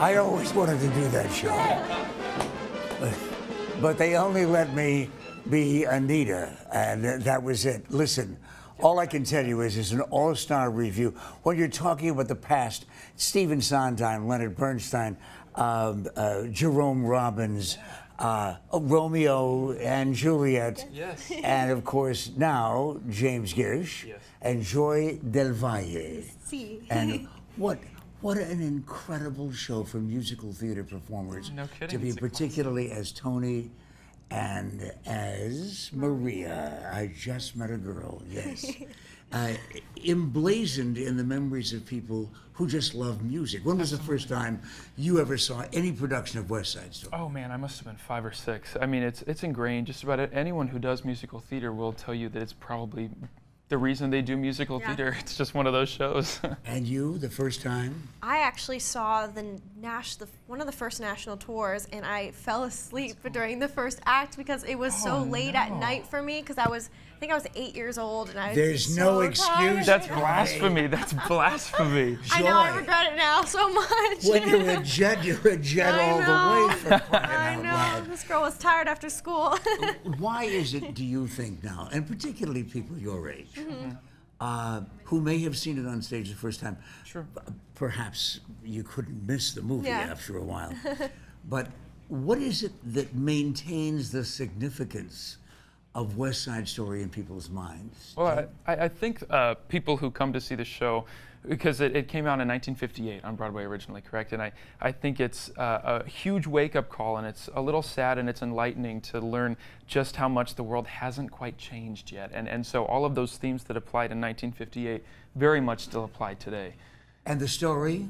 I always wanted to do that show. But they only let me be Anita, and that was it. Listen, all I can tell you is it's an all-star review. When you're talking about the past, Stephen Sondheim, Leonard Bernstein, Jerome Robbins, Romeo and Juliet, Yes. and of course now James Gish, Yes. and Joy Del Valle. See. And what an incredible show for musical theater performers. No kidding, To be it's a particularly as Tony and as Maria. I just met a girl, yes. Emblazoned in the memories of people who just love music. When was the first time you ever saw any production of West Side Story? Oh man, I must have been 5 or 6. I mean, it's ingrained. Just about anyone who does musical theater will tell you that it's probably the reason they do musical theater. It's just one of those shows. And you, the first time? I actually saw one of the first national tours, and I fell asleep during the first act because it was so late at night for me. Because I think I was 8 years old, and I was There's so no tired. excuse. That's blasphemy. That's blasphemy. I know. I Joy. regret it now so much. When you're a jet I all the know. way for crying I out know. loud. This girl was tired after school. Why is it, do you think now, and particularly people your age, who may have seen it on stage the first time, Sure. perhaps you couldn't miss the movie Yeah. after a while, but what is it that maintains the significance of West Side Story in people's minds? Well, I think people who come to see the show, because it came out in 1958 on Broadway originally, correct? And I think it's a huge wake-up call, and it's a little sad and it's enlightening to learn just how much the world hasn't quite changed yet. And so all of those themes that applied in 1958 very much still apply today. And the story,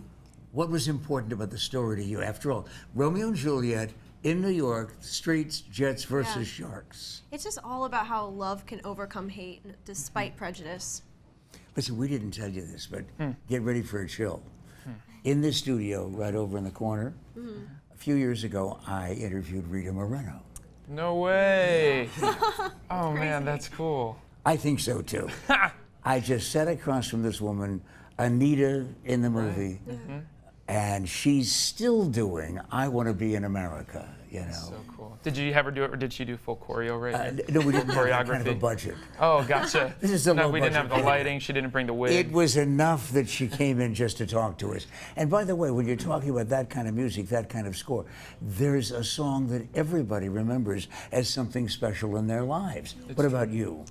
what was important about the story to you? After all, Romeo and Juliet in New York, streets, jets versus sharks. It's just all about how love can overcome hate despite prejudice. Listen, we didn't tell you this, but get ready for a chill. In this studio, right over in the corner, a few years ago, I interviewed Rita Moreno. No way. Oh man, that's cool. I think so too. I just sat across from this woman, Anita in the movie, and she's still doing I Want to Be in America, you know. So cool. Did you have her do it, or did she do full choreo right? No, we didn't have that kind of a Choreography. budget. Oh, gotcha. This is a No, low we didn't have budget. the lighting. She didn't bring the wig. It was enough that she came in just to talk to us. And by the way, when you're talking about that kind of music, that kind of score, there's a song that everybody remembers as something special in their lives. What about you?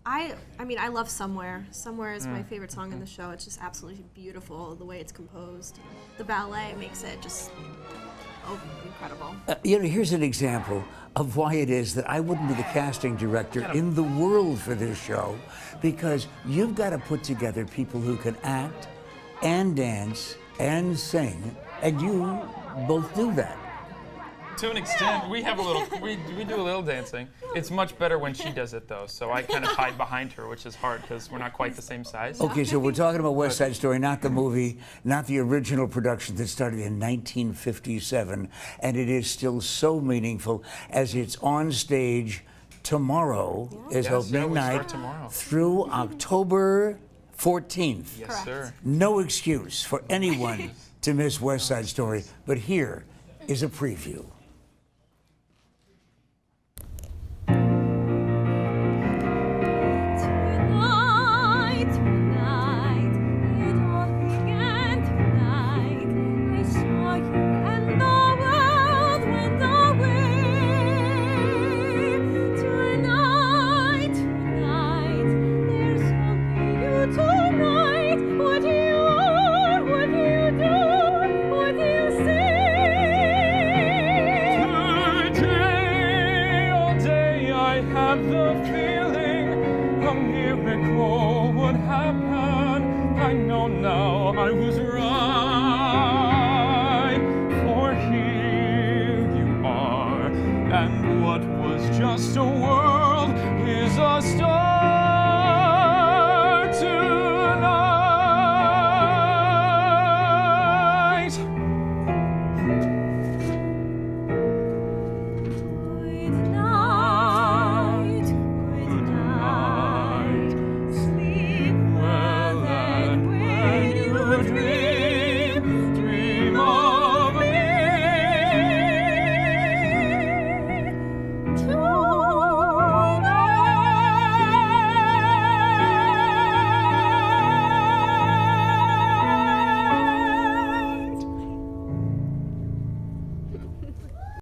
I mean, I love Somewhere. Somewhere is my favorite song in the show. It's just absolutely beautiful, the way it's composed. The ballet makes it just, incredible. You know, here's an example of why it is that I wouldn't be the casting director in the world for this show, because you've got to put together people who can act and dance and sing, and you both do that. To an extent, we have a little. We do a little dancing. It's much better when she does it though. So I kind of hide behind her, which is hard because we're not quite the same size. Okay, so we're talking about West Side Story, not the movie, not the original production that started in 1957, and it is still so meaningful as it's on stage tomorrow is Yes, opening we start night tomorrow. through October 14th. Yes, Correct. sir. No excuse for anyone to miss West Side Story, but here is a preview. Tonight, tonight, it all began tonight. I saw you and the world went away. Tonight, tonight, there's only you tonight. What you are, what you do, what you say. Today, all day, I have the feeling a miracle would happen. I know now I was right.